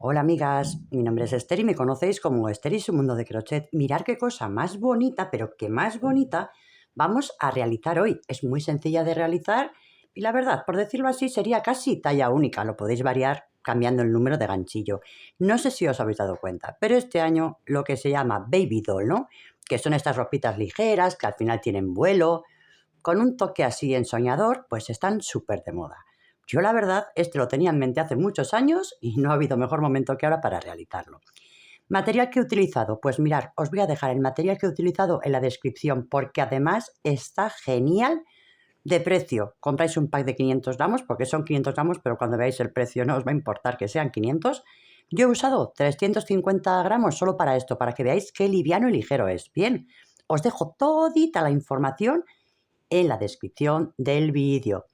Hola amigas, mi nombre es Esther y me conocéis como Esther y su mundo de crochet. Mirad qué cosa más bonita, pero qué más bonita vamos a realizar hoy. Es muy sencilla de realizar y la verdad, por decirlo así, sería casi talla única. Lo podéis variar cambiando el número de ganchillo. No sé si os habéis dado cuenta, pero este año lo que se llama baby doll, ¿no? Que son estas ropitas ligeras que al final tienen vuelo, con un toque así ensoñador, pues están súper de moda. Yo la verdad, este lo tenía en mente hace muchos años y no ha habido mejor momento que ahora para realizarlo. Material que he utilizado, pues mirad, os voy a dejar el material que he utilizado en la descripción porque además está genial de precio. Compráis un pack de 500 gramos porque son 500 gramos, pero cuando veáis el precio no os va a importar que sean 500. Yo he usado 350 gramos solo para esto, para que veáis qué liviano y ligero es. Bien, os dejo todita la información en la descripción del vídeo.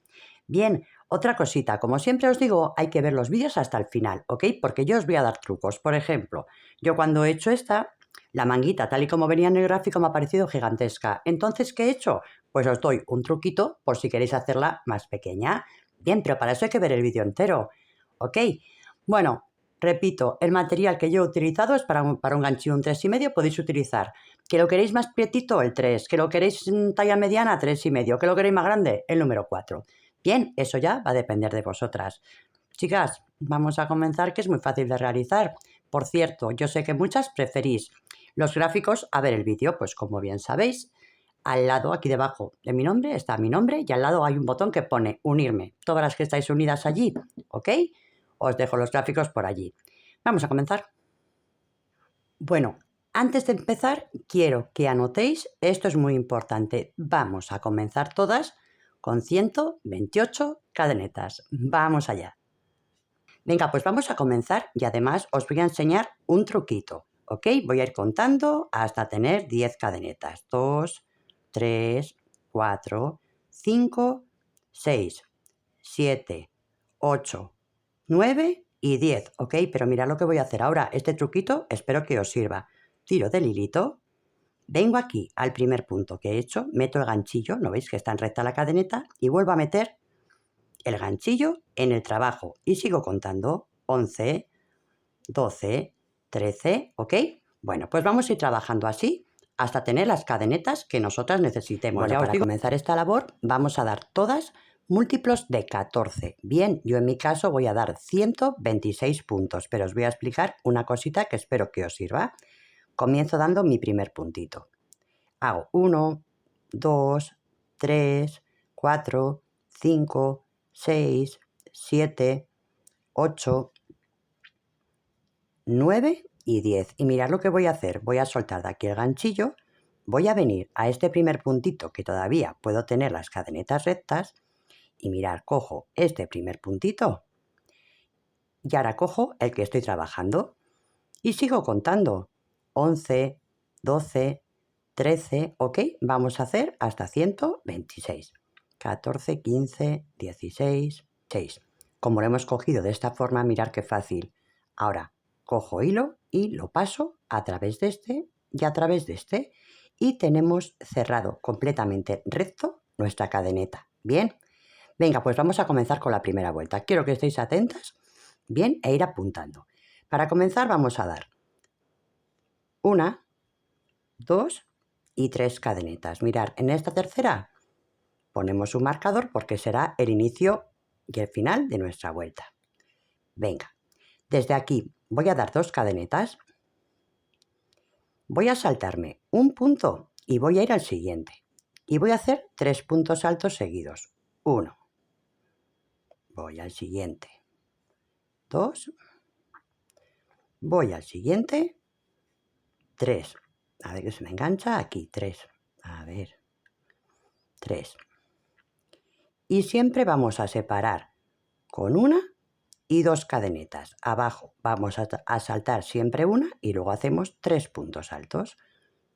Bien, otra cosita, como siempre os digo, hay que ver los vídeos hasta el final, ¿ok? Porque yo os voy a dar trucos. Por ejemplo, yo cuando he hecho esta, la manguita, tal y como venía en el gráfico, me ha parecido gigantesca. Entonces, ¿qué he hecho? Pues os doy un truquito por si queréis hacerla más pequeña. Bien, pero para eso hay que ver el vídeo entero, ¿ok? Bueno, repito, el material que yo he utilizado es para un ganchillo un 3,5, podéis utilizar. Que lo queréis más prietito, el 3. Que lo queréis talla mediana, 3,5. Que lo queréis más grande, el número 4. Bien, eso ya va a depender de vosotras. Chicas, vamos a comenzar, que es muy fácil de realizar. Por cierto, yo sé que muchas preferís los gráficos a ver el vídeo, pues como bien sabéis, al lado, aquí debajo de mi nombre, está mi nombre y al lado hay un botón que pone unirme. Todas las que estáis unidas allí, ¿ok? Os dejo los gráficos por allí. Vamos a comenzar. Bueno, antes de empezar, quiero que anotéis, esto es muy importante, vamos a comenzar todas con 128 cadenetas. Vamos allá. Venga, pues vamos a comenzar y además os voy a enseñar un truquito, ¿ok? Voy a ir contando hasta tener 10 cadenetas. 2, 3, 4, 5, 6, 7, 8, 9 y 10, ¿ok? Pero mirad lo que voy a hacer ahora. Este truquito espero que os sirva. Tiro del hilito, vengo aquí al primer punto que he hecho, meto el ganchillo, ¿no veis que está en recta la cadeneta? Y vuelvo a meter el ganchillo en el trabajo y sigo contando. 11, 12, 13, ¿ok? Bueno, pues vamos a ir trabajando así hasta tener las cadenetas que nosotras necesitemos. Bueno, para comenzar esta labor vamos a dar todas múltiplos de 14. Bien, yo en mi caso voy a dar 126 puntos, pero os voy a explicar una cosita que espero que os sirva. Comienzo dando mi primer puntito. Hago 1, 2, 3, 4, 5, 6, 7, 8, 9 y 10. Y mirad lo que voy a hacer. Voy a soltar de aquí el ganchillo, voy a venir a este primer puntito que todavía puedo tener las cadenetas rectas y mirad, cojo este primer puntito y ahora cojo el que estoy trabajando y sigo contando. 11, 12, 13, ¿ok? Vamos a hacer hasta 126. 14, 15, 16, 6. Como lo hemos cogido de esta forma, mirad qué fácil. Ahora cojo hilo y lo paso a través de este y a través de este. Y tenemos cerrado completamente recto nuestra cadeneta. Bien, venga, pues vamos a comenzar con la primera vuelta. Quiero que estéis atentas, bien, e ir apuntando. Para comenzar vamos a dar 1, 2 y 3 cadenetas. Mirad, en esta tercera ponemos un marcador porque será el inicio y el final de nuestra vuelta. Venga, desde aquí voy a dar 2 cadenetas, voy a saltarme un punto y voy a ir al siguiente. Y voy a hacer 3 puntos altos seguidos. 1, voy al siguiente. 2, voy al siguiente. 3, a ver que se me engancha aquí, 3, a ver, 3. Y siempre vamos a separar con 1 y 2 cadenetas. Abajo vamos a saltar siempre una y luego hacemos 3 puntos altos.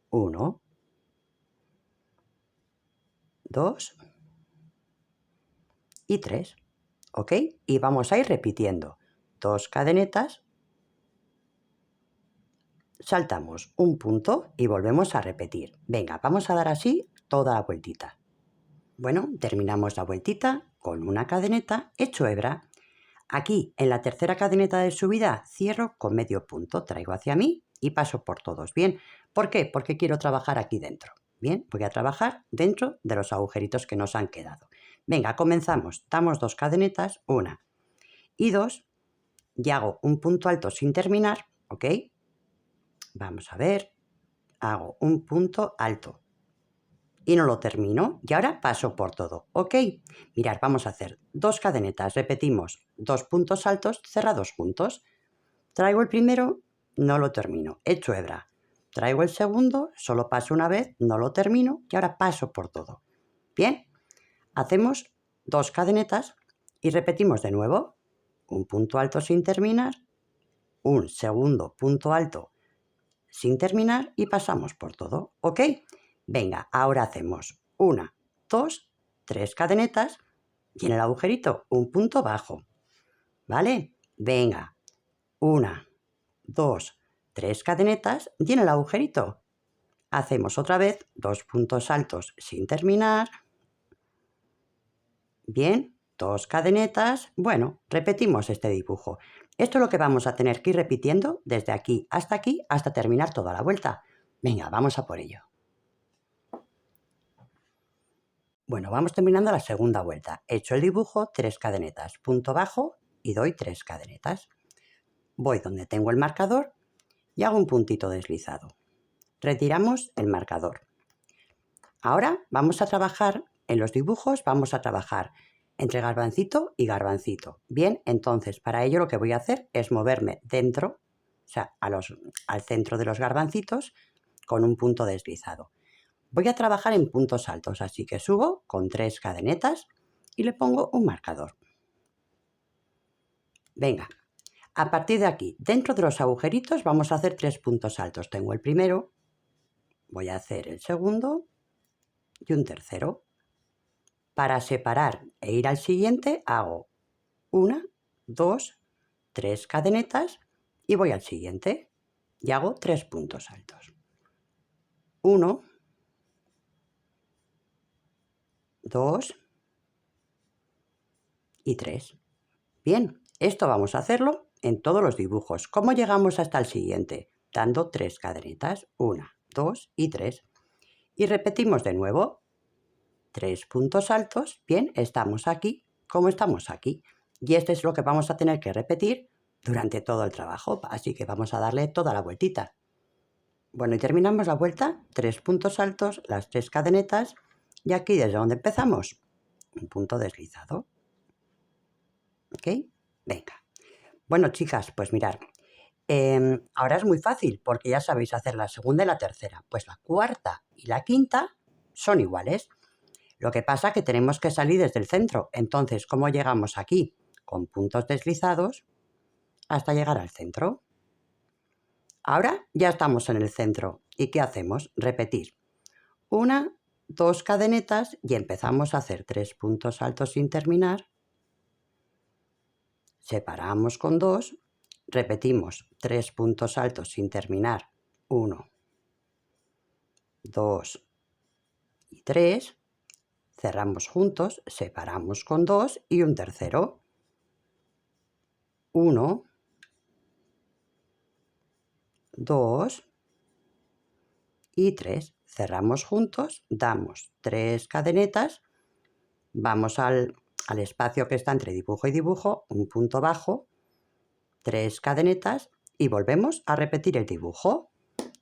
1, 2 y 3. ¿Ok? Y vamos a ir repitiendo. 2 cadenetas, saltamos un punto y volvemos a repetir. Venga, vamos a dar así toda la vueltita. Bueno, terminamos la vueltita con una cadeneta, hecho hebra. Aquí, en la tercera cadeneta de subida, cierro con medio punto, traigo hacia mí y paso por todos. Bien, ¿por qué? Porque quiero trabajar aquí dentro. Bien, voy a trabajar dentro de los agujeritos que nos han quedado. Venga, comenzamos. Damos 2 cadenetas, 1 y 2, y hago un punto alto sin terminar, ¿ok? Vamos a ver, hago un punto alto y no lo termino y ahora paso por todo, ¿ok? Mirad, vamos a hacer 2 cadenetas, repetimos, 2 puntos altos cerrados juntos. Traigo el primero, no lo termino, hecho hebra. Traigo el segundo, solo paso una vez, no lo termino y ahora paso por todo. Bien, hacemos 2 cadenetas y repetimos de nuevo, un punto alto sin terminar, un segundo punto alto sin terminar y pasamos por todo, ¿ok? Venga, ahora hacemos 1, 2, 3 cadenetas y en el agujerito un punto bajo, ¿vale? Venga, 1, 2, 3 cadenetas y en el agujerito hacemos otra vez 2 puntos altos sin terminar. Bien, 2 cadenetas. Bueno, repetimos este dibujo. Esto es lo que vamos a tener que ir repitiendo desde aquí hasta terminar toda la vuelta. Venga, vamos a por ello. Bueno, vamos terminando la segunda vuelta. He hecho el dibujo, 3 cadenetas, punto bajo y doy 3 cadenetas. Voy donde tengo el marcador y hago un puntito deslizado. Retiramos el marcador. Ahora vamos a trabajar en los dibujos, vamos a trabajar entre garbancito y garbancito. Bien, entonces para ello lo que voy a hacer es moverme dentro, o sea, al centro de los garbancitos con un punto deslizado. Voy a trabajar en puntos altos, así que subo con 3 cadenetas y le pongo un marcador. Venga, a partir de aquí, dentro de los agujeritos vamos a hacer 3 puntos altos. Tengo el primero, voy a hacer el segundo y un tercero. Para separar e ir al siguiente hago 1, 2, 3 cadenetas y voy al siguiente y hago 3 puntos altos. 1, 2 y 3. Bien, esto vamos a hacerlo en todos los dibujos. ¿Cómo llegamos hasta el siguiente? Dando 3 cadenetas, 1, 2 y 3. Y repetimos de nuevo, 3 puntos altos. Bien, estamos aquí como estamos aquí. Y esto es lo que vamos a tener que repetir durante todo el trabajo. Así que vamos a darle toda la vueltita. Bueno, y terminamos la vuelta, 3 puntos altos, las 3 cadenetas. Y aquí desde donde empezamos, un punto deslizado. ¿Ok? Venga. Bueno, chicas, pues mirad, ahora es muy fácil porque ya sabéis hacer la segunda y la tercera. Pues la cuarta y la quinta son iguales. Lo que pasa es que tenemos que salir desde el centro. Entonces, ¿cómo llegamos aquí? Con puntos deslizados hasta llegar al centro. Ahora ya estamos en el centro. ¿Y qué hacemos? Repetir. 1, 2 cadenetas y empezamos a hacer 3 puntos altos sin terminar. Separamos con 2, repetimos 3 puntos altos sin terminar, 1, 2 y 3, cerramos juntos, separamos con 2 y un tercero, 1, 2 y 3, cerramos juntos, damos 3 cadenetas, vamos al espacio que está entre dibujo y dibujo, un punto bajo, 3 cadenetas y volvemos a repetir el dibujo.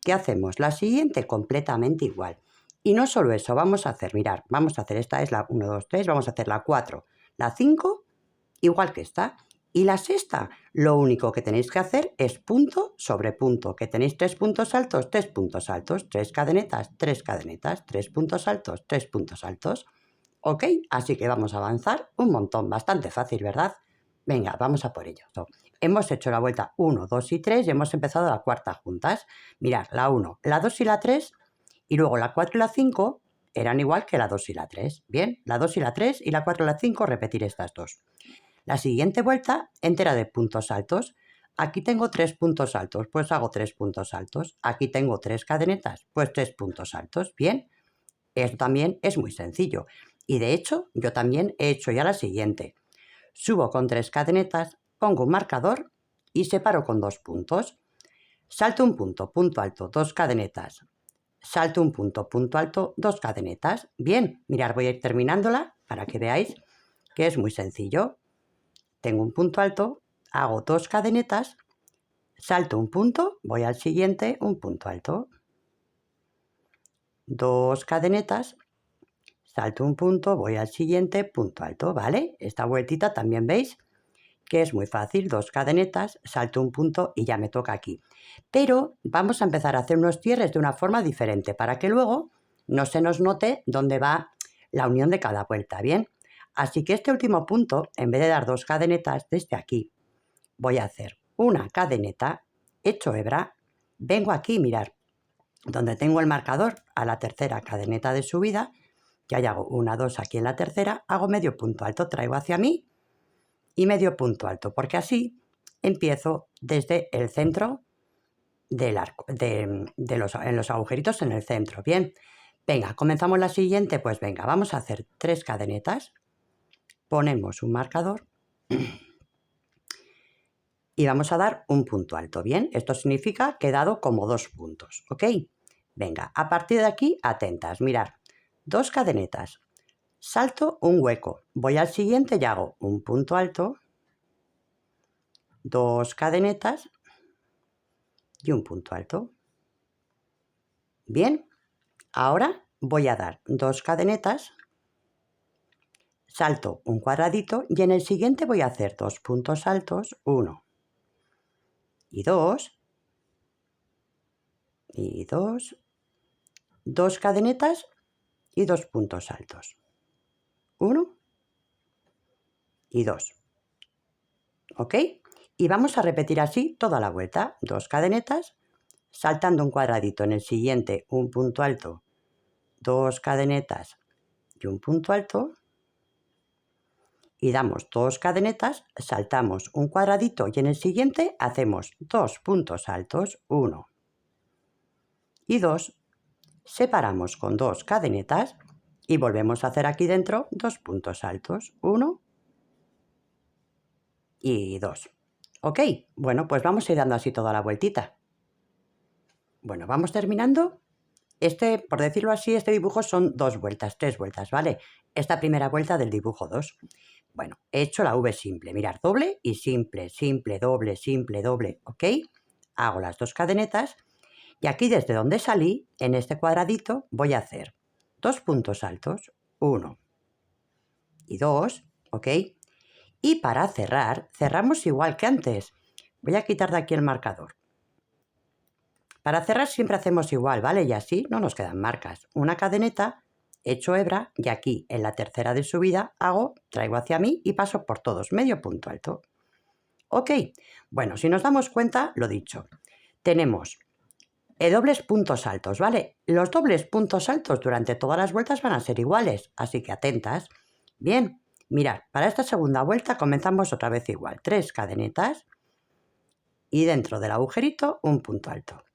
¿Qué hacemos? La siguiente completamente igual. Y no solo eso, vamos a hacer, mirad, vamos a hacer, esta es la 1, 2, 3, vamos a hacer la 4, la 5, igual que esta. Y la sexta, lo único que tenéis que hacer es punto sobre punto, que tenéis 3 puntos altos, 3 puntos altos, 3 cadenetas, 3 cadenetas, 3 puntos altos, 3 puntos altos. ¿Ok? Así que vamos a avanzar un montón, bastante fácil, ¿verdad? Venga, vamos a por ello. Hemos hecho la vuelta 1, 2 y 3 y hemos empezado la cuarta juntas. Mirad, la 1, la 2 y la 3 y luego la 4 y la 5 eran igual que la 2 y la 3. Bien, la 2 y la 3 y la 4 y la 5 repetir estas dos. La siguiente vuelta entera de puntos altos. Aquí tengo 3 puntos altos, pues hago 3 puntos altos. Aquí tengo 3 cadenetas, pues 3 puntos altos. Bien, esto también es muy sencillo. Y de hecho, yo también he hecho ya la siguiente. Subo con 3 cadenetas, pongo un marcador y separo con 2 puntos. Salto un punto, punto alto, 2 cadenetas. Salto un punto, punto alto, 2 cadenetas. Bien, mirad, voy a ir terminándola para que veáis que es muy sencillo. Tengo un punto alto, hago 2 cadenetas, salto un punto, voy al siguiente, un punto alto. 2 cadenetas, salto un punto, voy al siguiente, punto alto, ¿vale? Esta vueltita también veis que es muy fácil, 2 cadenetas, salto un punto y ya me toca aquí. Pero vamos a empezar a hacer unos cierres de una forma diferente para que luego no se nos note dónde va la unión de cada vuelta, ¿bien? Así que este último punto, en vez de dar 2 cadenetas desde aquí, voy a hacer una cadeneta, hecho hebra, vengo aquí, mirar, donde tengo el marcador a la tercera cadeneta de subida, ya hago 1, 2 aquí en la tercera, hago medio punto alto, traigo hacia mí y medio punto alto, porque así empiezo desde el centro del arco, en los agujeritos en el centro. Bien, venga, comenzamos la siguiente, pues venga, vamos a hacer 3 cadenetas, ponemos un marcador y vamos a dar un punto alto. Bien, esto significa que he dado como 2 puntos, ¿ok? Venga, a partir de aquí, atentas, mirad, 2 cadenetas, salto un hueco, voy al siguiente y hago un punto alto, 2 cadenetas y un punto alto. Bien, ahora voy a dar 2 cadenetas, salto un cuadradito y en el siguiente voy a hacer 2 puntos altos, 1 y 2 y 2, 2 cadenetas y 2 puntos altos, 1 y 2, ¿ok? Y vamos a repetir así toda la vuelta, 2 cadenetas, saltando un cuadradito en el siguiente, un punto alto, 2 cadenetas y un punto alto, y damos 2 cadenetas, saltamos un cuadradito y en el siguiente hacemos 2 puntos altos, 1 y 2, separamos con 2 cadenetas y volvemos a hacer aquí dentro 2 puntos altos, 1 y 2. ¿Ok? Bueno, pues vamos a ir dando así toda la vueltita. Bueno, vamos terminando. Por decirlo así, este dibujo son 2 vueltas, 3 vueltas, ¿vale? Esta primera vuelta del dibujo 2. Bueno, he hecho la V simple, mirad, doble y simple, simple, doble, ¿ok? Hago las 2 cadenetas y aquí desde donde salí, en este cuadradito, voy a hacer 2 puntos altos, 1 y 2, ¿ok? Y para cerrar, cerramos igual que antes. Voy a quitar de aquí el marcador. Para cerrar siempre hacemos igual, ¿vale? Y así no nos quedan marcas. Una cadeneta, hecho hebra y aquí en la tercera de subida traigo hacia mí y paso por todos, medio punto alto. ¿Ok? Bueno, si nos damos cuenta, lo dicho, tenemos dobles puntos altos, ¿vale? Los dobles puntos altos durante todas las vueltas van a ser iguales, así que atentas. Bien, mirad, para esta segunda vuelta comenzamos otra vez igual, 3 cadenetas y dentro del agujerito un punto alto.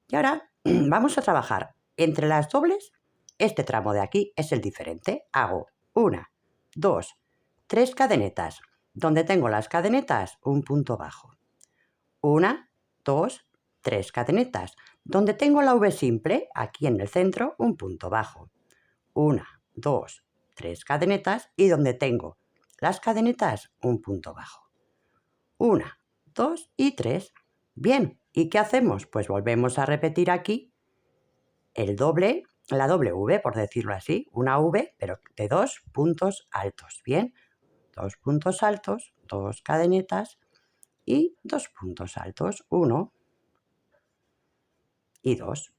Y ahora vamos a trabajar entre las dobles. Este tramo de aquí es el diferente. Hago 1, 2, 3 cadenetas. Donde tengo las cadenetas, un punto bajo. 1, 2, 3 cadenetas. Donde tengo la V simple, aquí en el centro, un punto bajo. 1, 2, 3 cadenetas y donde tengo las cadenetas, un punto bajo. 1, 2 y 3. Bien, ¿y qué hacemos? Pues volvemos a repetir aquí el doble, la doble V, por decirlo así, una V, pero de 2 puntos altos. Bien, 2 puntos altos, 2 cadenetas y 2 puntos altos, 1 y 2.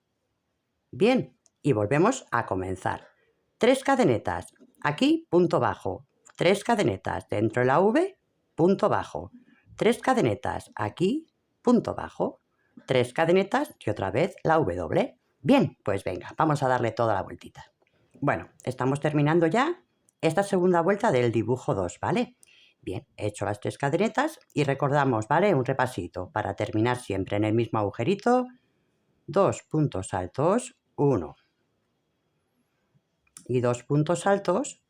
Bien, y volvemos a comenzar. 3 cadenetas, aquí punto bajo, 3 cadenetas dentro de la V, punto bajo, 3 cadenetas aquí, punto bajo, 3 cadenetas y otra vez la V doble. Bien, pues venga, vamos a darle toda la vueltita. Bueno, estamos terminando ya esta segunda vuelta del dibujo 2, ¿vale? Bien, he hecho las 3 cadenetas y recordamos, ¿vale? Un repasito para terminar siempre en el mismo agujerito. 2 puntos altos, 1 y 2 puntos altos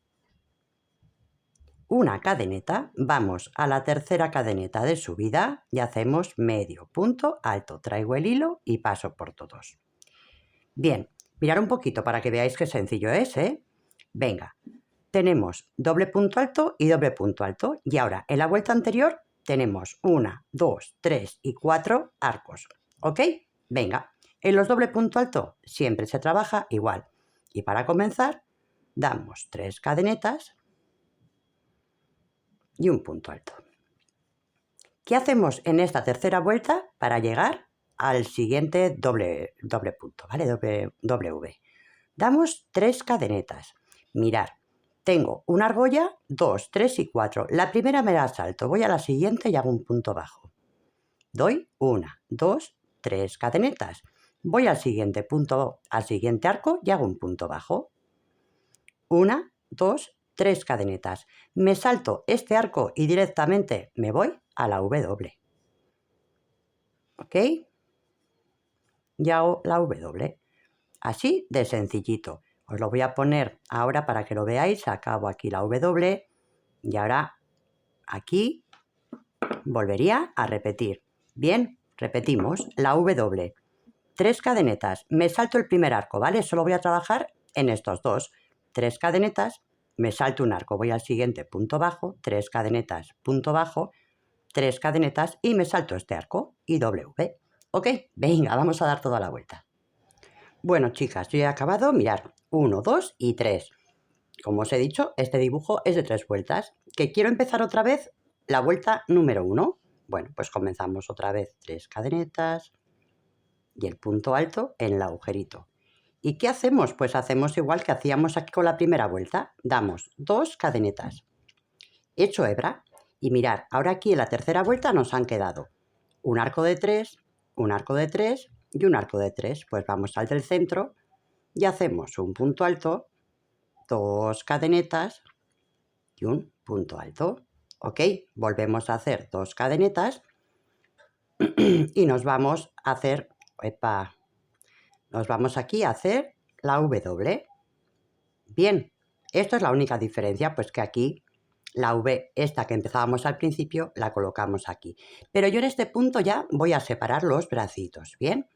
una cadeneta, vamos a la tercera cadeneta de subida y hacemos medio punto alto. Traigo el hilo y paso por todos. Bien, mirad un poquito para que veáis qué sencillo es, ¿eh? Venga, tenemos doble punto alto y doble punto alto. Y ahora, en la vuelta anterior, tenemos 1, 2, 3 y 4 arcos. ¿Ok? Venga, en los doble punto alto siempre se trabaja igual. Y para comenzar, damos 3 cadenetas y un punto alto. ¿Qué hacemos en esta tercera vuelta para llegar al siguiente doble punto, ¿vale? W. Damos 3 cadenetas. Mirad, tengo una argolla, 2, 3 y 4. La primera me la salto, voy a la siguiente y hago un punto bajo. Doy 1, 2, 3 cadenetas. Voy al siguiente punto, al siguiente arco y hago un punto bajo. 1, 2, 3 cadenetas. Me salto este arco y directamente me voy a la W. ¿Ok? Y hago la W. Así de sencillito. Os lo voy a poner ahora para que lo veáis. Acabo aquí la W y ahora aquí volvería a repetir. Bien, repetimos la W. 3 cadenetas. Me salto el primer arco, ¿vale? Solo voy a trabajar en estos dos. 3 cadenetas. Me salto un arco, voy al siguiente punto bajo, 3 cadenetas, punto bajo, 3 cadenetas y me salto este arco y W. ¿Ok? Venga, vamos a dar toda la vuelta. Bueno, chicas, yo he acabado, mirad, 1, 2 y 3. Como os he dicho, este dibujo es de 3 vueltas. ¿Que quiero empezar otra vez la vuelta número 1? Bueno, pues comenzamos otra vez 3 cadenetas y el punto alto en el agujerito. ¿Y qué hacemos? Pues hacemos igual que hacíamos aquí con la primera vuelta. Damos 2 cadenetas. Hecho hebra. Y mirad, ahora aquí en la tercera vuelta nos han quedado un arco de 3, un arco de 3 y un arco de 3. Pues vamos al del centro y hacemos un punto alto, 2 cadenetas y un punto alto. ¿Ok? Volvemos a hacer 2 cadenetas y nos vamos a hacer... Nos vamos aquí a hacer la W. Bien, esto es la única diferencia, pues que aquí la V, esta que empezábamos al principio, la colocamos aquí. Pero yo en este punto ya voy a separar los bracitos, ¿bien?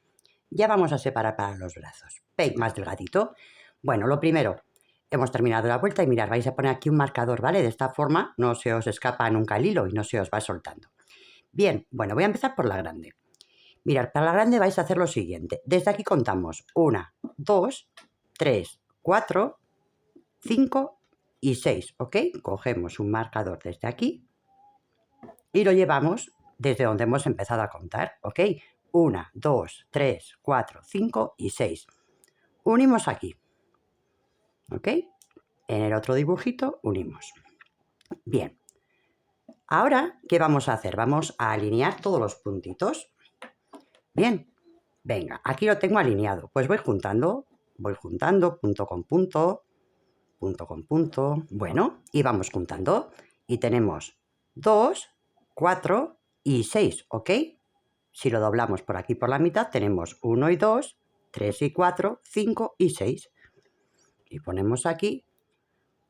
Ya vamos a separar para los brazos. ¿Veis? Más delgadito. Bueno, lo primero, hemos terminado la vuelta y mirad, vais a poner aquí un marcador, ¿vale? De esta forma no se os escapa nunca el hilo y no se os va soltando. Bien, bueno, voy a empezar por la grande. Mirad, para la grande vais a hacer lo siguiente. Desde aquí contamos 1, 2, 3, 4, 5 y 6, ¿ok? Cogemos un marcador desde aquí y lo llevamos desde donde hemos empezado a contar, ¿ok? 1, 2, 3, 4, 5 y 6. Unimos aquí, ¿ok? En el otro dibujito unimos. Bien. Ahora, ¿qué vamos a hacer? Vamos a alinear todos los puntitos. Bien, venga, aquí lo tengo alineado. Pues voy juntando, punto con punto, punto con punto. Bueno, y vamos juntando. Y tenemos 2, 4 y 6, ¿ok? Si lo doblamos por aquí por la mitad, tenemos 1 y 2, 3 y 4, 5 y 6. Y ponemos aquí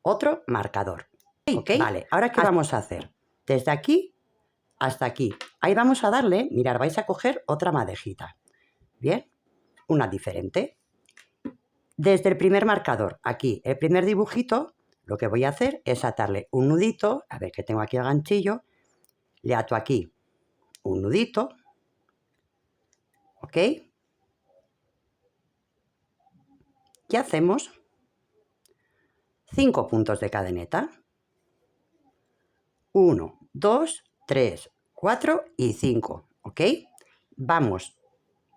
otro marcador. ¿Ok? Vale, ¿ahora qué vamos a hacer? Desde aquí hasta aquí. Ahí vamos a darle, mirad, vais a coger otra madejita. Bien, una diferente. Desde el primer marcador, aquí, el primer dibujito, lo que voy a hacer es atarle un nudito, a ver que tengo aquí el ganchillo, le ato aquí un nudito, ¿ok? ¿Qué hacemos? 5 puntos de cadeneta. 1, 2, 3, 4 y 5, ¿ok? Vamos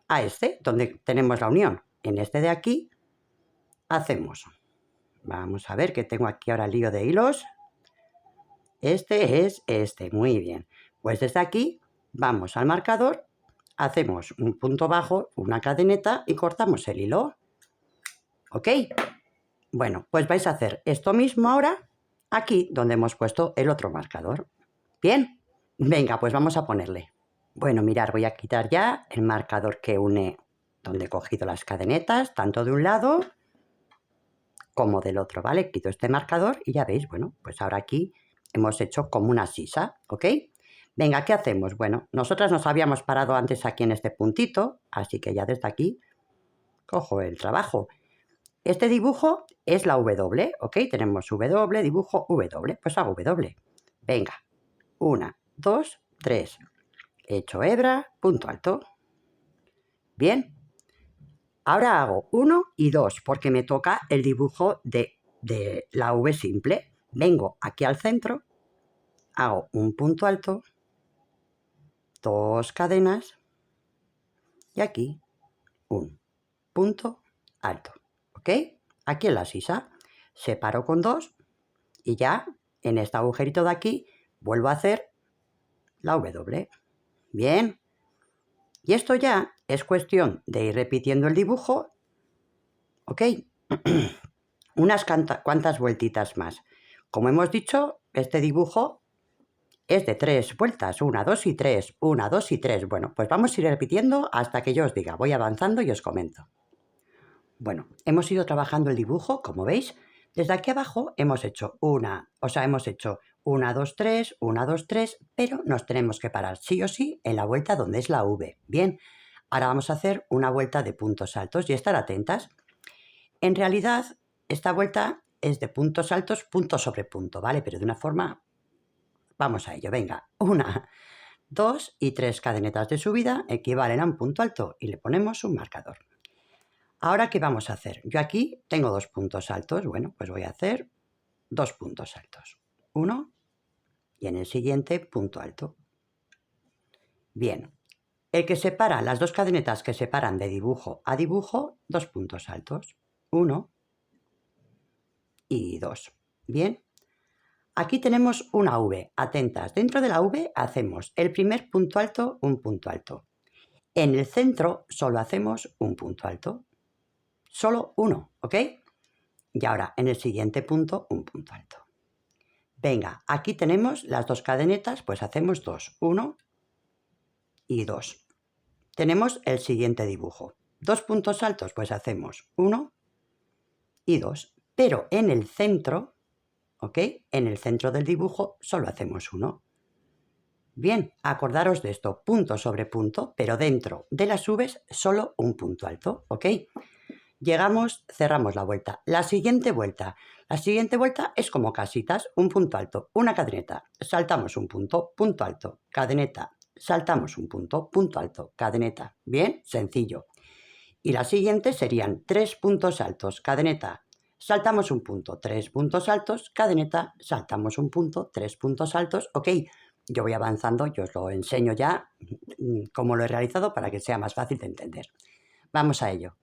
a este, donde tenemos la unión. En este de aquí, hacemos... Vamos a ver que tengo aquí ahora el lío de hilos. Este es este, muy bien. Pues desde aquí vamos al marcador, hacemos un punto bajo, una cadeneta y cortamos el hilo. ¿Ok? Bueno, pues vais a hacer esto mismo ahora aquí donde hemos puesto el otro marcador. ¿Bien? Venga, pues vamos a ponerle. Bueno, mirad, voy a quitar ya el marcador que une donde he cogido las cadenetas, tanto de un lado como del otro, ¿vale? Quito este marcador y ya veis, bueno, pues ahora aquí hemos hecho como una sisa, ¿ok? Venga, ¿qué hacemos? Bueno, nosotras nos habíamos parado antes aquí en este puntito, así que ya desde aquí cojo el trabajo. Este dibujo es la W, ¿ok? Tenemos W, dibujo W, pues hago W. Venga, 1, 2, 3. Hecho hebra, punto alto. Bien. Ahora hago 1 y 2 porque me toca el dibujo de la V simple. Vengo aquí al centro, hago un punto alto, 2 cadenas y aquí un punto alto. ¿Ok? Aquí en la sisa separo con 2 y ya en este agujerito de aquí vuelvo a hacer la W. Bien. Y esto ya es cuestión de ir repitiendo el dibujo. ¿Ok? Unas cuantas vueltitas más. Como hemos dicho, este dibujo es de 3 vueltas. 1, 2 y 3. 1, 2 y 3. Bueno, pues vamos a ir repitiendo hasta que yo os diga. Voy avanzando y os comento. Bueno, hemos ido trabajando el dibujo, como veis. Desde aquí abajo hemos hecho 1, 2, 3, 1, 2, 3, pero nos tenemos que parar sí o sí en la vuelta donde es la V. Bien, ahora vamos a hacer una vuelta de puntos altos y estar atentas. En realidad, esta vuelta es de puntos altos, punto sobre punto, ¿vale? Pero de una forma, vamos a ello, venga. 1, 2 y 3 cadenetas de subida equivalen a un punto alto y le ponemos un marcador. Ahora, ¿qué vamos a hacer? Yo aquí tengo 2 puntos altos, bueno, pues voy a hacer 2 puntos altos. 1 y en el siguiente punto alto. Bien, el que separa, las 2 cadenetas que separan de dibujo a dibujo, 2 puntos altos. 1 y 2. Bien, aquí tenemos una V, atentas. Dentro de la V hacemos el primer punto alto, un punto alto. En el centro solo hacemos un punto alto. Solo uno, ¿ok? Y ahora en el siguiente punto, un punto alto. Venga, aquí tenemos las 2 cadenetas, pues hacemos 2. 1 y 2. Tenemos el siguiente dibujo. 2 puntos altos, pues hacemos 1 y 2. Pero en el centro, ¿ok? En el centro del dibujo solo hacemos 1. Bien, acordaros de esto, punto sobre punto, pero dentro de las V's solo un punto alto, ¿ok? Llegamos, cerramos la vuelta. La siguiente vuelta es como casitas, un punto alto, una cadeneta, saltamos un punto, punto alto, cadeneta, saltamos un punto, punto alto, cadeneta. Bien, sencillo. Y la siguiente serían 3 puntos altos, cadeneta, saltamos un punto, 3 puntos altos, cadeneta, saltamos un punto, 3 puntos altos, ok. Yo voy avanzando, yo os lo enseño ya cómo lo he realizado para que sea más fácil de entender. Vamos a ello.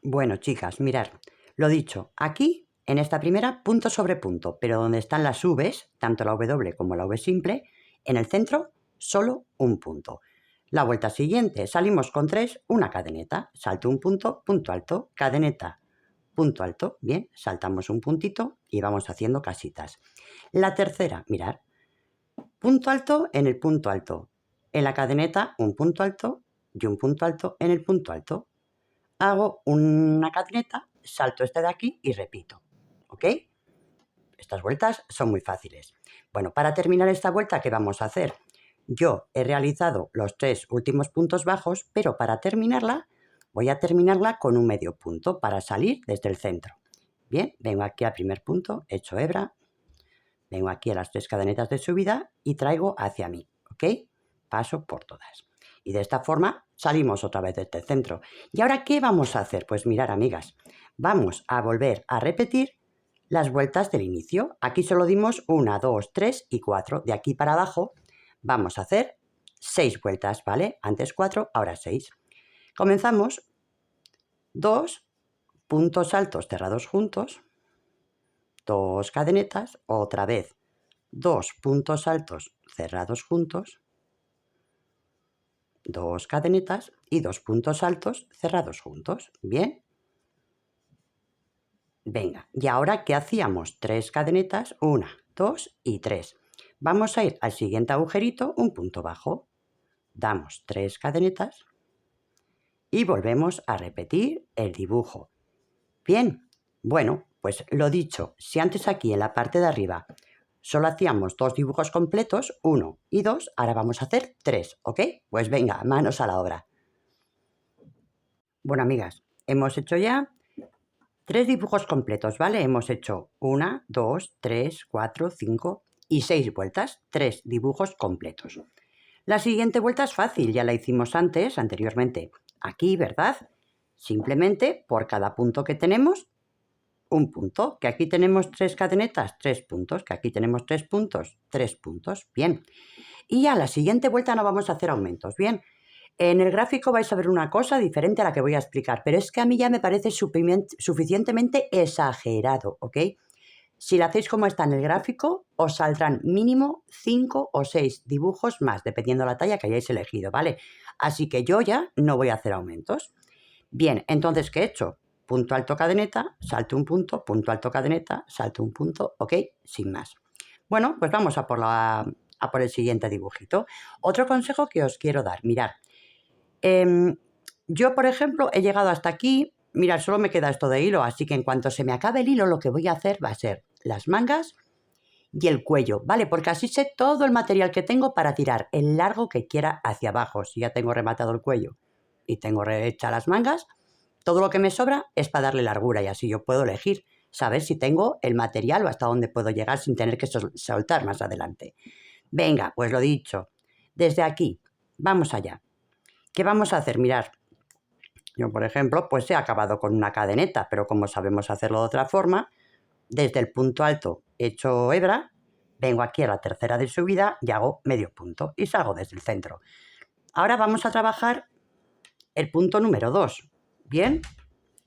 Bueno, chicas, mirad, lo dicho, aquí en esta primera punto sobre punto, pero donde están las V's, tanto la W como la V simple, en el centro solo un punto. La vuelta siguiente, salimos con 3, una cadeneta, salto un punto, punto alto, cadeneta, punto alto, bien, saltamos un puntito y vamos haciendo casitas. La tercera, mirad, punto alto en el punto alto, en la cadeneta un punto alto y un punto alto en el punto alto. Hago una cadeneta, salto este de aquí y repito, ¿ok? Estas vueltas son muy fáciles. Bueno, para terminar esta vuelta, ¿qué vamos a hacer? Yo he realizado los 3 últimos puntos bajos, pero para terminarla, voy a terminarla con un medio punto para salir desde el centro. Bien, vengo aquí al primer punto, hecho hebra, vengo aquí a las 3 cadenetas de subida y traigo hacia mí, ¿ok? Paso por todas. Y de esta forma salimos otra vez desde el centro. ¿Y ahora qué vamos a hacer? Pues mirar, amigas, vamos a volver a repetir las vueltas del inicio. Aquí solo dimos 1, 2, 3 y 4. De aquí para abajo vamos a hacer 6 vueltas, ¿vale? Antes 4, ahora 6. Comenzamos 2 puntos altos cerrados juntos, 2 cadenetas, otra vez 2 puntos altos cerrados juntos, 2 cadenetas y 2 puntos altos cerrados juntos. ¿Bien? Venga, y ahora, ¿qué hacíamos? 3 cadenetas, 1, 2 y 3. Vamos a ir al siguiente agujerito, un punto bajo. Damos 3 cadenetas y volvemos a repetir el dibujo. Bien, bueno, pues lo dicho, si antes aquí en la parte de arriba solo hacíamos 2 dibujos completos, 1 y 2, ahora vamos a hacer 3, ¿ok? Pues venga, manos a la obra. Bueno, amigas, hemos hecho ya 3 dibujos completos, ¿vale? Hemos hecho 1, 2, 3, 4, 5 y 6 vueltas, 3 dibujos completos. La siguiente vuelta es fácil, ya la hicimos anteriormente, aquí, ¿verdad? Simplemente por cada punto que tenemos, un punto, que aquí tenemos 3 cadenetas, 3 puntos, que aquí tenemos 3 puntos, 3 puntos, bien. Y a la siguiente vuelta no vamos a hacer aumentos, bien. En el gráfico vais a ver una cosa diferente a la que voy a explicar, pero es que a mí ya me parece suficientemente exagerado, ¿ok? Si lo hacéis como está en el gráfico, os saldrán mínimo 5 o 6 dibujos más, dependiendo de la talla que hayáis elegido, ¿vale? Así que yo ya no voy a hacer aumentos. Bien, entonces, ¿qué he hecho? Punto alto cadeneta, salto un punto, punto alto cadeneta, salto un punto, ¿ok? Sin más. Bueno, pues vamos a por el siguiente dibujito. Otro consejo que os quiero dar, mirad. Yo, por ejemplo, he llegado hasta aquí. Mirad, solo me queda esto de hilo, así que en cuanto se me acabe el hilo, lo que voy a hacer va a ser las mangas y el cuello, ¿vale? Porque así sé todo el material que tengo para tirar el largo que quiera hacia abajo. Si ya tengo rematado el cuello y tengo hechas las mangas, todo lo que me sobra es para darle largura y así yo puedo elegir, saber si tengo el material o hasta dónde puedo llegar sin tener que soltar más adelante. Venga, pues lo dicho, desde aquí, vamos allá. ¿Qué vamos a hacer? Mirad, yo por ejemplo, pues he acabado con una cadeneta, pero como sabemos hacerlo de otra forma, desde el punto alto hecho hebra, vengo aquí a la tercera de subida y hago medio punto y salgo desde el centro. Ahora vamos a trabajar el punto número 2. Bien,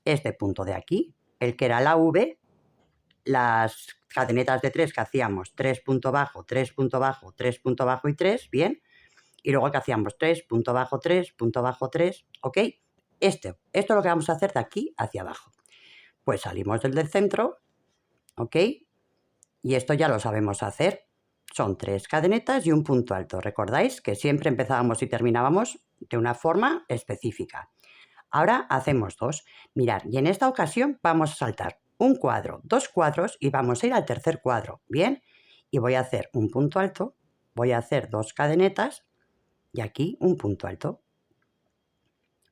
este punto de aquí, el que era la V, las cadenetas de 3 que hacíamos, 3 punto bajo, 3 punto bajo, 3 punto bajo y 3, bien. Y luego que hacíamos 3 punto bajo, 3 punto bajo, 3, ¿ok? Esto es lo que vamos a hacer de aquí hacia abajo. Pues salimos del centro, ¿ok? Y esto ya lo sabemos hacer. Son 3 cadenetas y un punto alto. ¿Recordáis que siempre empezábamos y terminábamos de una forma específica? Ahora hacemos 2. Mirad, y en esta ocasión vamos a saltar un cuadro, 2 cuadros y vamos a ir al tercer cuadro, ¿bien? Y voy a hacer un punto alto, voy a hacer 2 cadenetas y aquí un punto alto.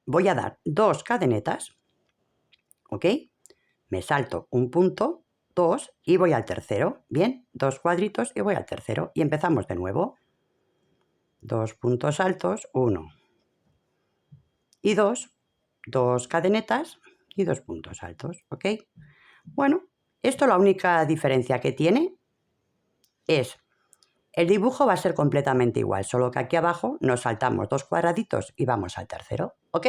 Voy a dar 2 cadenetas, ¿ok? Me salto un punto, 2 y voy al tercero, ¿bien? 2 cuadritos y voy al tercero y empezamos de nuevo. 2 puntos altos, 1 y 2, 2 cadenetas y 2 puntos altos, ¿ok? Bueno, esto la única diferencia que tiene es el dibujo va a ser completamente igual, solo que aquí abajo nos saltamos 2 cuadraditos y vamos al tercero, ¿ok?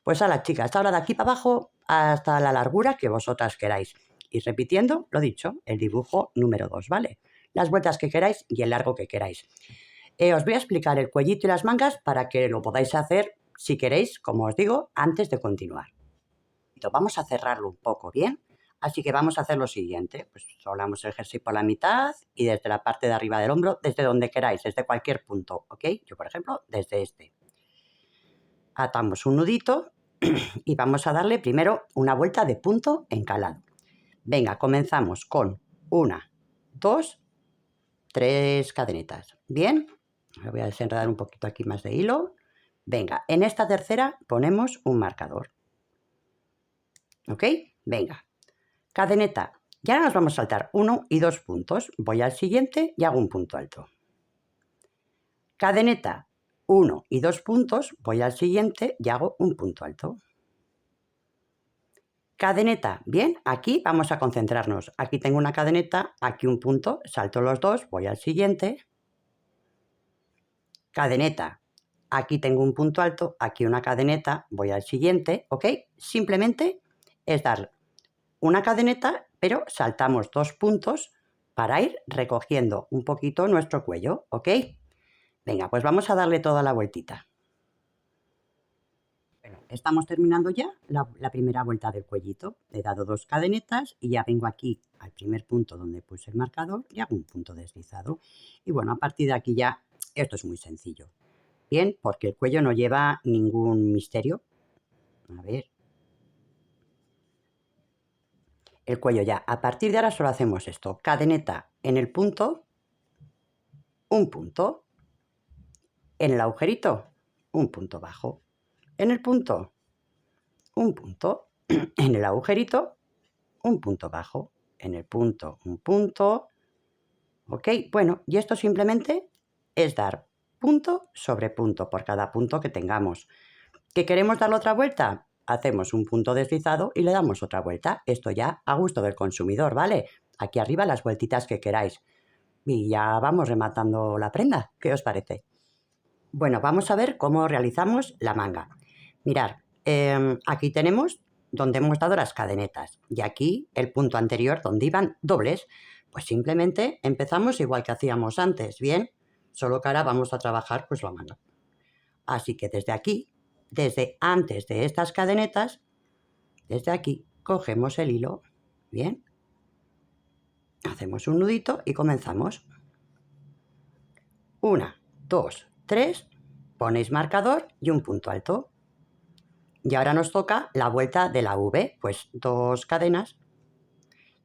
Pues a las chicas, ahora de aquí para abajo hasta la largura que vosotras queráis. Y repitiendo, lo dicho, el dibujo número 2, ¿vale? Las vueltas que queráis y el largo que queráis. Os voy a explicar el cuellito y las mangas para que lo podáis hacer, si queréis, como os digo, antes de continuar. Vamos a cerrarlo un poco, ¿bien? Así que vamos a hacer lo siguiente, pues doblamos el jersey por la mitad y desde la parte de arriba del hombro, desde donde queráis, desde cualquier punto, ¿ok? Yo, por ejemplo, desde este. Atamos un nudito y vamos a darle primero una vuelta de punto encalado. Venga, comenzamos con 1, 2, 3 cadenetas. ¿Bien? Me voy a desenredar un poquito aquí más de hilo. Venga, en esta tercera ponemos un marcador. ¿Ok? Venga. Cadeneta. Y ahora nos vamos a saltar 1 y 2 puntos. Voy al siguiente y hago un punto alto. Cadeneta. 1 y 2 puntos. Voy al siguiente y hago un punto alto. Cadeneta. Bien, aquí vamos a concentrarnos. Aquí tengo una cadeneta, aquí un punto, salto los dos, voy al siguiente. Cadeneta. Aquí tengo un punto alto, aquí una cadeneta, voy al siguiente, ¿ok? Simplemente es dar una cadeneta, pero saltamos 2 puntos para ir recogiendo un poquito nuestro cuello, ¿ok? Venga, pues vamos a darle toda la vueltita. Bueno, estamos terminando ya la primera vuelta del cuellito. He dado 2 cadenetas y ya vengo aquí al primer punto donde puse el marcador y hago un punto deslizado. Y bueno, a partir de aquí ya esto es muy sencillo. Bien, porque el cuello no lleva ningún misterio. A ver. El cuello ya. A partir de ahora solo hacemos esto. Cadeneta en el punto, un punto. En el agujerito, un punto bajo. En el punto, un punto. En el agujerito, un punto bajo. En el punto, un punto. ¿Ok? Bueno, y esto simplemente es dar punto sobre punto por cada punto que tengamos. ¿Que queremos darle otra vuelta? Hacemos un punto deslizado y le damos otra vuelta. Esto ya a gusto del consumidor, ¿vale? Aquí arriba las vueltitas que queráis. Y ya vamos rematando la prenda. ¿Qué os parece? Bueno, vamos a ver cómo realizamos la manga. Mirad, aquí tenemos donde hemos dado las cadenetas y aquí el punto anterior donde iban dobles. Pues simplemente empezamos igual que hacíamos antes, ¿bien? Solo que ahora vamos a trabajar pues la manga. Así que desde aquí, desde antes de estas cadenetas, desde aquí cogemos el hilo, ¿bien? Hacemos un nudito y comenzamos. 1, 2, 3, ponéis marcador y un punto alto. Y ahora nos toca la vuelta de la V, pues 2 cadenas.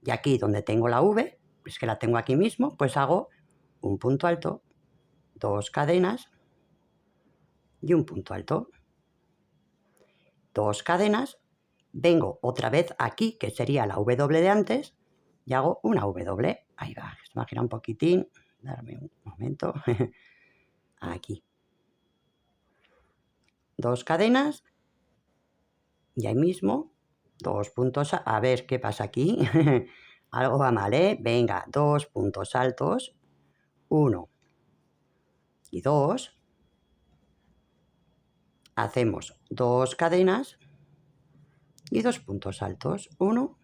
Y aquí donde tengo la V, es que la tengo aquí mismo, pues hago un punto alto, 2 cadenas y un punto alto. 2 cadenas, vengo otra vez aquí, que sería la W de antes, y hago una W. Ahí va, se me gira un poquitín, darme un momento. Aquí. 2 cadenas y ahí mismo 2 puntos, a ver qué pasa aquí. Algo va mal, ¿eh? Venga, 2 puntos altos, 1 y 2. Hacemos 2 cadenas y 2 puntos altos, 1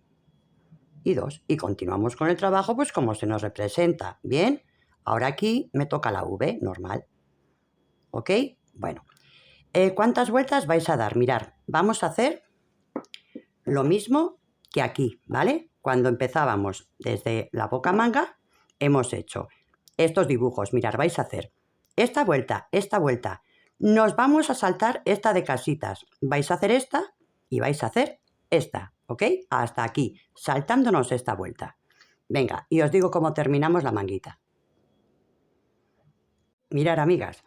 y 2. Y continuamos con el trabajo pues como se nos representa. Bien, ahora aquí me toca la V, normal. ¿Ok? Bueno, ¿cuántas vueltas vais a dar? Mirad, vamos a hacer lo mismo que aquí, ¿vale? Cuando empezábamos desde la boca manga, hemos hecho estos dibujos. Mirad, vais a hacer esta vuelta, esta vuelta. Nos vamos a saltar esta de casitas. Vais a hacer esta y vais a hacer esta, ¿ok? Hasta aquí, saltándonos esta vuelta. Venga, y os digo cómo terminamos la manguita. Mirad, amigas,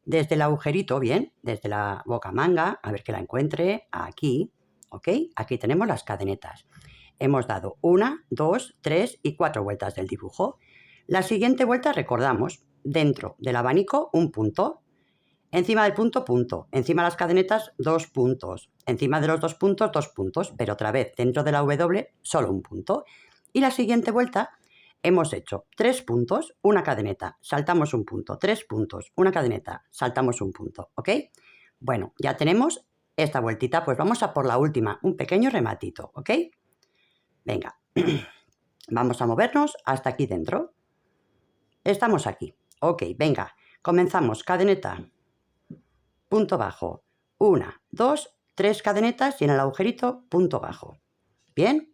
desde el agujerito, bien, desde la boca manga, a ver que la encuentre, aquí, ¿ok? Aquí tenemos las cadenetas. Hemos dado 1, 2, 3 y 4 vueltas del dibujo. La siguiente vuelta recordamos, dentro del abanico un punto, encima del punto, punto, encima de las cadenetas 2 puntos, encima de los 2 puntos, 2 puntos, pero otra vez dentro de la W solo un punto. Y la siguiente vuelta hemos hecho 3 puntos, una cadeneta, saltamos un punto, 3 puntos, una cadeneta, saltamos un punto, ¿ok? Bueno, ya tenemos esta vueltita, pues vamos a por la última, un pequeño rematito, ¿ok? Venga, vamos a movernos hasta aquí dentro. Estamos aquí. Ok, venga, comenzamos. Cadeneta, punto bajo. 1, 2, 3 cadenetas y en el agujerito punto bajo. Bien,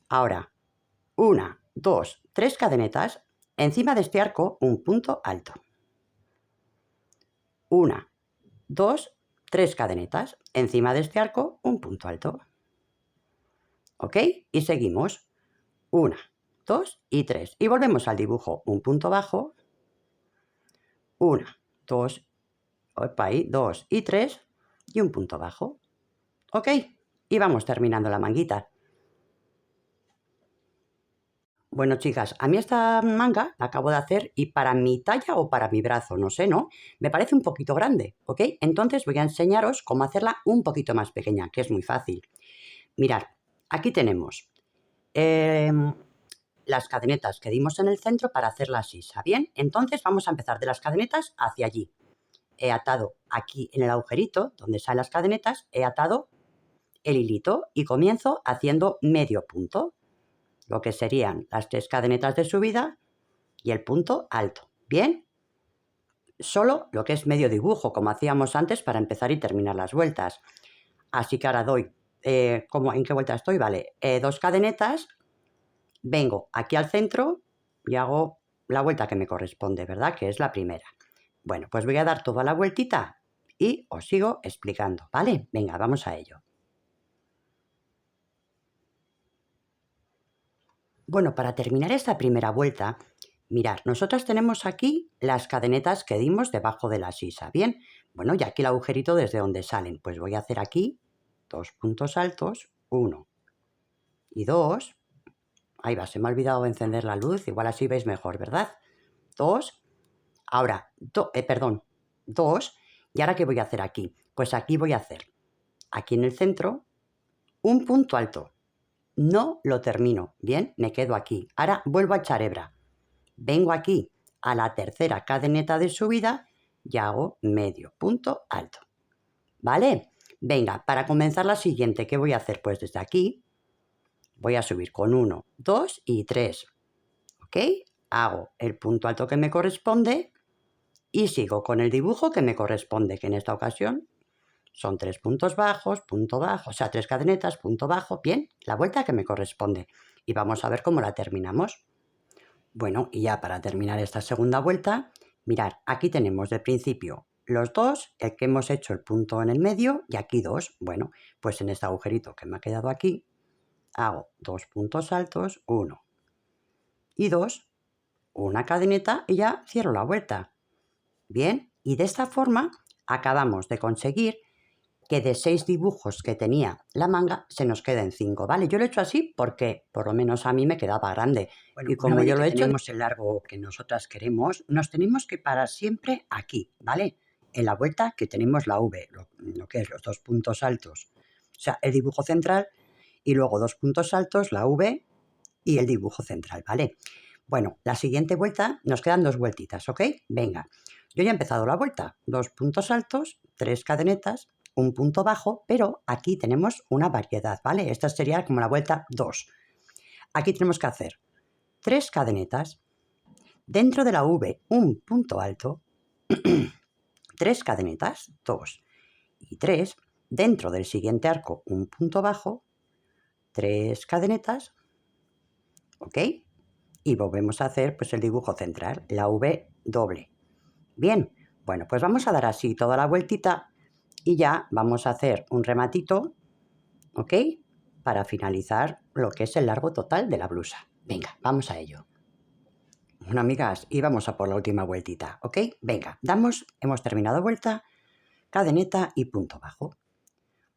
ahora 1, 2, 3 cadenetas. Encima de este arco un punto alto. 1, 2, 3 cadenetas. Encima de este arco un punto alto. ¿Ok? Y seguimos. 1, 2 y 3. Y volvemos al dibujo. Un punto bajo. 1, 2, opa, ahí, 2 y 3 y un punto bajo. ¿Ok? Y vamos terminando la manguita. Bueno, chicas, a mí esta manga la acabo de hacer y para mi talla o para mi brazo, no sé, ¿no? Me parece un poquito grande, ¿ok? Entonces voy a enseñaros cómo hacerla un poquito más pequeña, que es muy fácil. Mirad, aquí tenemos las cadenetas que dimos en el centro para hacer la sisa, ¿bien? Entonces vamos a empezar de las cadenetas hacia allí. He atado aquí en el agujerito, donde salen las cadenetas, he atado el hilito y comienzo haciendo medio punto, lo que serían las 3 cadenetas de subida y el punto alto. ¿Bien? Solo lo que es medio dibujo, como hacíamos antes para empezar y terminar las vueltas. Así que ahora doy, ¿en qué vuelta estoy? Vale, 2 cadenetas, vengo aquí al centro y hago la vuelta que me corresponde, ¿verdad? Que es la primera. Bueno, pues voy a dar toda la vueltita y os sigo explicando, ¿vale? Venga, vamos a ello. Bueno, para terminar esta primera vuelta, Mirad, nosotras tenemos aquí las cadenetas que dimos debajo de la sisa, ¿bien? Bueno, y aquí el agujerito desde donde salen. Pues voy a hacer aquí 2 puntos altos, 1 y 2. Ahí va, se me ha olvidado encender la luz, igual así veis mejor, ¿verdad? 2. Ahora, 2. ¿Y ahora qué voy a hacer aquí? Pues aquí voy a hacer, aquí en el centro, un punto alto. No lo termino, ¿bien? Me quedo aquí. Ahora vuelvo a echar hebra. Vengo aquí a la tercera cadeneta de subida y hago medio punto alto. ¿Vale? Venga, para comenzar la siguiente, ¿qué voy a hacer? Pues desde aquí voy a subir con 1, 2 y 3. ¿Ok? Hago el punto alto que me corresponde y sigo con el dibujo que me corresponde, que en esta ocasión son 3 puntos bajos, punto bajo, o sea, 3 cadenetas, punto bajo. Bien, la vuelta que me corresponde. Y vamos a ver cómo la terminamos. Bueno, y ya para terminar esta segunda vuelta, mirad, aquí tenemos de principio los 2, el que hemos hecho el punto en el medio y aquí 2. Bueno, pues en este agujerito que me ha quedado aquí, hago 2 puntos altos, 1 y 2, una cadeneta y ya cierro la vuelta. Bien, y de esta forma acabamos de conseguir que de 6 dibujos que tenía la manga se nos queden 5, ¿vale? Yo lo he hecho así porque por lo menos a mí me quedaba grande. Bueno, y como yo lo he hecho, tenemos el largo que nosotras queremos, nos tenemos que parar siempre aquí, ¿vale? En la vuelta que tenemos la V, lo que es los 2 puntos altos, o sea, el dibujo central y luego 2 puntos altos, la V y el dibujo central, ¿vale? Bueno, la siguiente vuelta, nos quedan 2 vueltitas, ¿ok? Venga, yo ya he empezado la vuelta, 2 puntos altos, 3 cadenetas, un punto bajo, pero aquí tenemos una variedad, ¿vale? Esta sería como la vuelta 2. Aquí tenemos que hacer 3 cadenetas, dentro de la V un punto alto, 3 cadenetas, 2 y 3, dentro del siguiente arco un punto bajo, 3 cadenetas, ¿ok? Y volvemos a hacer pues el dibujo central, la V doble. Bien, bueno, pues vamos a dar así toda la vueltita y ya vamos a hacer un rematito, ¿ok? Para finalizar lo que es el largo total de la blusa. Venga, vamos a ello. Bueno, amigas, y vamos a por la última vueltita, ¿ok? Venga, hemos terminado vuelta, cadeneta y punto bajo.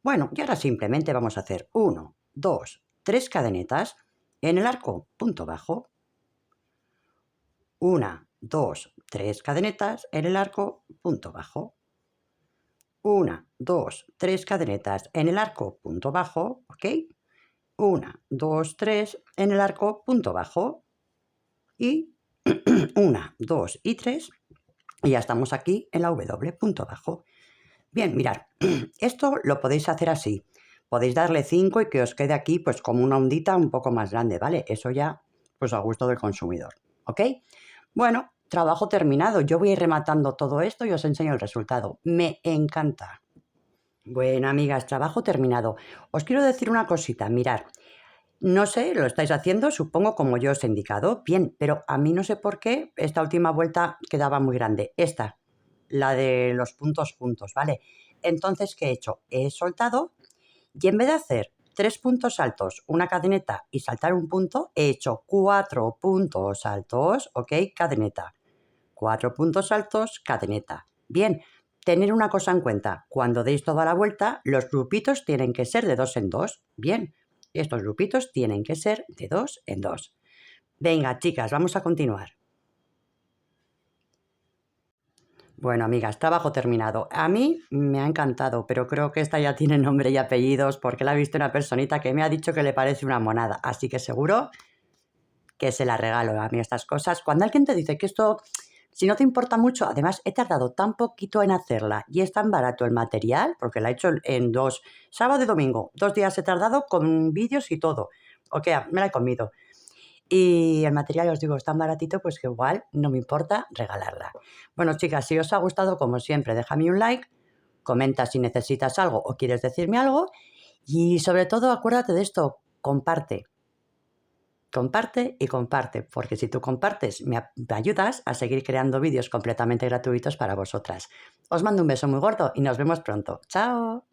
Bueno, y ahora simplemente vamos a hacer 1, 2, 3 cadenetas en el arco, punto bajo. 1, 2, 3 cadenetas en el arco, punto bajo. 1, 2, 3 cadenetas en el arco, punto bajo, ¿ok? 1, 2, 3 en el arco, punto bajo. Y 1, 2 y 3. Y ya estamos aquí en la W, punto bajo. Bien, mirad, esto lo podéis hacer así. Podéis darle 5 y que os quede aquí pues como una ondita un poco más grande, ¿vale? Eso ya pues a gusto del consumidor, ¿ok? Bueno, trabajo terminado. Yo voy a ir rematando todo esto y os enseño el resultado. Me encanta. Bueno, amigas, trabajo terminado. Os quiero decir una cosita, mirad. No sé, lo estáis haciendo, supongo, como yo os he indicado. Bien, pero a mí no sé por qué esta última vuelta quedaba muy grande. Esta, la de los puntos juntos, ¿vale? Entonces, ¿qué he hecho? He soltado y en vez de hacer 3 puntos altos, una cadeneta y saltar un punto, he hecho 4 puntos altos, ¿ok? Cadeneta. 4 puntos altos, cadeneta. Bien, tener una cosa en cuenta. Cuando deis toda la vuelta, los grupitos tienen que ser de 2 en 2. Bien, estos grupitos tienen que ser de 2 en 2. Venga, chicas, vamos a continuar. Bueno, amigas, trabajo terminado. A mí me ha encantado, pero creo que esta ya tiene nombre y apellidos porque la ha visto una personita que me ha dicho que le parece una monada. Así que seguro que se la regalo a mí estas cosas. Cuando alguien te dice que esto, si no te importa mucho, además he tardado tan poquito en hacerla y es tan barato el material, porque la he hecho en 2, sábado y domingo, 2 días he tardado con vídeos y todo. Ok, me la he comido. Y el material, os digo, es tan baratito, pues que igual no me importa regalarla. Bueno, chicas, si os ha gustado, como siempre, déjame un like, comenta si necesitas algo o quieres decirme algo y sobre todo acuérdate de esto, comparte. Comparte y comparte, porque si tú compartes me ayudas a seguir creando vídeos completamente gratuitos para vosotras. Os mando un beso muy gordo y nos vemos pronto. ¡Chao!